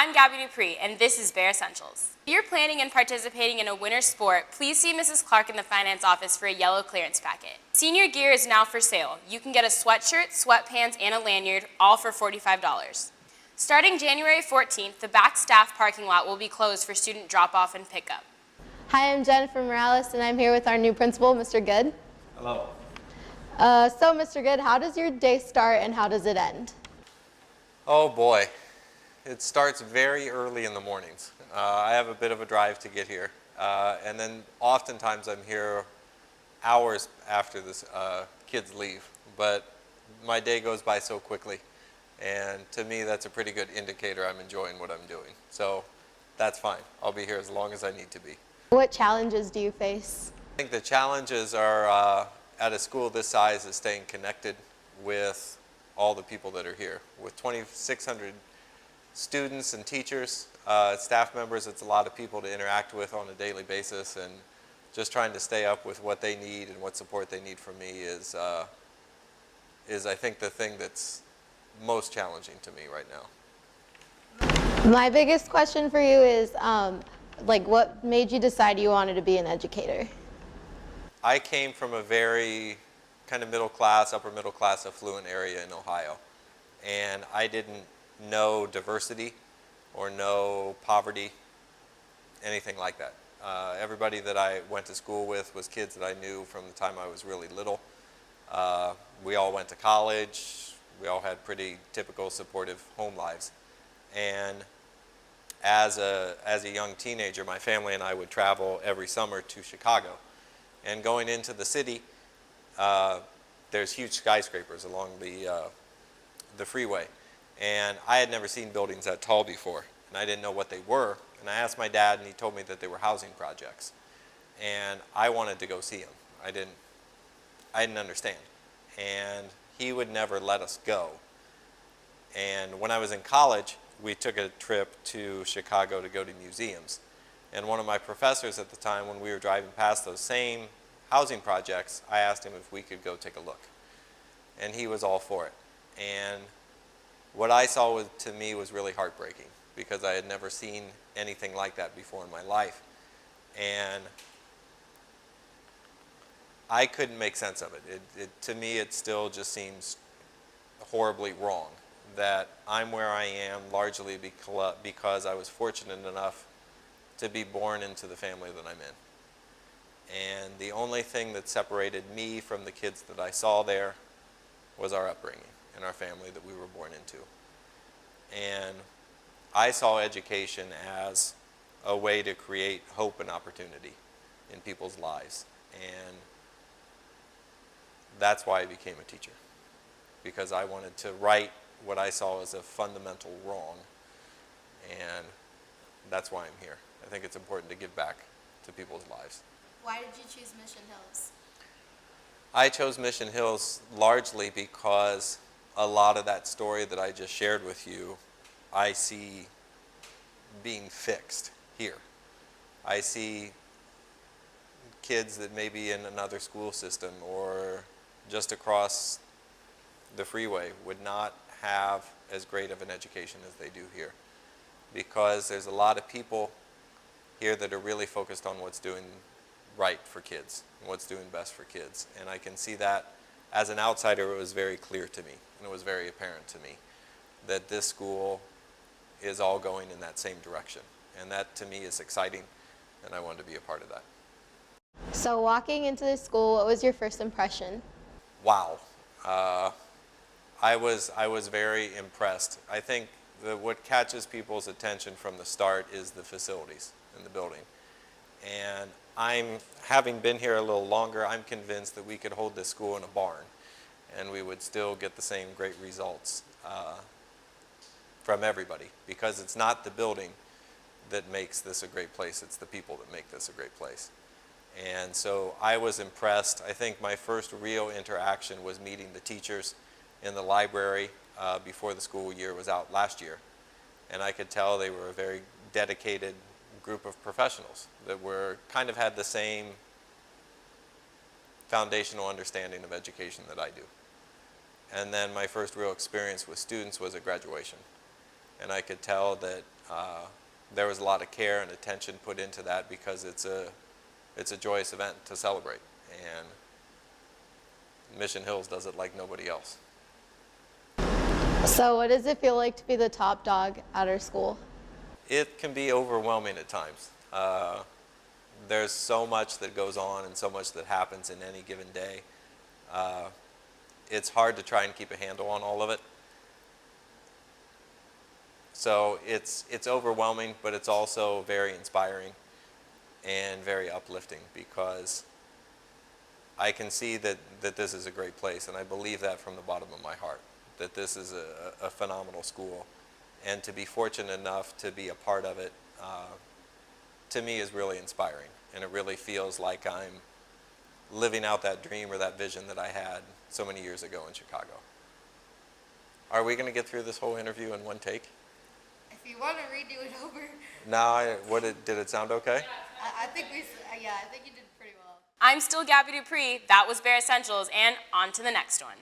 I'm Gabby Dupree, and this is Bear Essentials. If you're planning and participating in a winter sport, please see Mrs. Clark in the finance office for a yellow clearance packet. Senior gear is now for sale. You can get a sweatshirt, sweatpants, and a lanyard, all for $45. Starting January 14th, the back staff parking lot will be closed for student drop-off and pickup. Hi, I'm Jennifer Morales, and I'm here with our new principal, Mr. Goode. Hello. So, Mr. Goode, how does your day start and how does it end? Oh boy, it starts very early in the mornings. I have a bit of a drive to get here, and then oftentimes I'm here hours after the kids leave, but my day goes by so quickly, and to me that's a pretty good indicator I'm enjoying what I'm doing. So that's fine. I'll be here as long as I need to be. What challenges do you face? I think the challenges are at a school this size is staying connected with all the people that are here. With 2,600 students and teachers, staff members, it's a lot of people to interact with on a daily basis, and just trying to stay up with what they need and what support they need from me is I think the thing that's most challenging to me right now. My biggest question for you is, what made you decide you wanted to be an educator? I came from a very kind of middle class, upper middle class, affluent area in Ohio, and I didn't know diversity or know poverty, anything like that. Everybody that I went to school with was kids that I knew from the time I was really little. We all went to college. We all had pretty typical supportive home lives. And as a young teenager, my family and I would travel every summer to Chicago. And going into the city, there's huge skyscrapers along the freeway. And I had never seen buildings that tall before, and I didn't know what they were. And I asked my dad, and he told me that they were housing projects. And I wanted to go see them. I didn't understand. And he would never let us go. And when I was in college, we took a trip to Chicago to go to museums. And one of my professors at the time, when we were driving past those same housing projects, I asked him if we could go take a look. And he was all for it. And what I saw to me was really heartbreaking, because I had never seen anything like that before in my life. And I couldn't make sense of it. To me, it still just seems horribly wrong that I'm where I am largely because I was fortunate enough to be born into the family that I'm in. And the only thing that separated me from the kids that I saw there was our upbringing and our family that we were born into. And I saw education as a way to create hope and opportunity in people's lives. And that's why I became a teacher, because I wanted to right what I saw as a fundamental wrong. And that's why I'm here. I think it's important to give back to people's lives. Why did you choose Mission Hills? I chose Mission Hills largely because a lot of that story that I just shared with you, I see being fixed here. I see kids that may be in another school system or just across the freeway would not have as great of an education as they do here, because there's a lot of people here that are really focused on what's doing right for kids and what's doing best for kids. And I can see that as an outsider, it was very clear to me, and it was very apparent to me that this school is all going in that same direction. And that to me is exciting, and I wanted to be a part of that. So walking into this school, what was your first impression? Wow. I was very impressed. I think that what catches people's attention from the start is the facilities in the building. And having been here a little longer, I'm convinced that we could hold this school in a barn and we would still get the same great results from everybody, because it's not the building that makes this a great place, it's the people that make this a great place. And so I was impressed. I think my first real interaction was meeting the teachers in the library before the school year was out last year. And I could tell they were a very dedicated group of professionals that kind of had the same foundational understanding of education that I do. And then my first real experience with students was at graduation. and I could tell that there was a lot of care and attention put into that because it's a joyous event to celebrate, and Mission Hills does it like nobody else. So what does it feel like to be the top dog at our school? It can be overwhelming at times. There's so much that goes on and so much that happens in any given day. It's hard to try and keep a handle on all of it. So it's overwhelming, but it's also very inspiring and very uplifting because I can see that this is a great place, and I believe that from the bottom of my heart, that this is a phenomenal school. And to be fortunate enough to be a part of it, to me, is really inspiring. And it really feels like I'm living out that dream or that vision that I had so many years ago in Chicago. Are we going to get through this whole interview in one take? If you want to redo it over, No, did it sound okay? I think I think you did pretty well. I'm still Gabby Dupree. That was Bare Essentials, and on to the next one.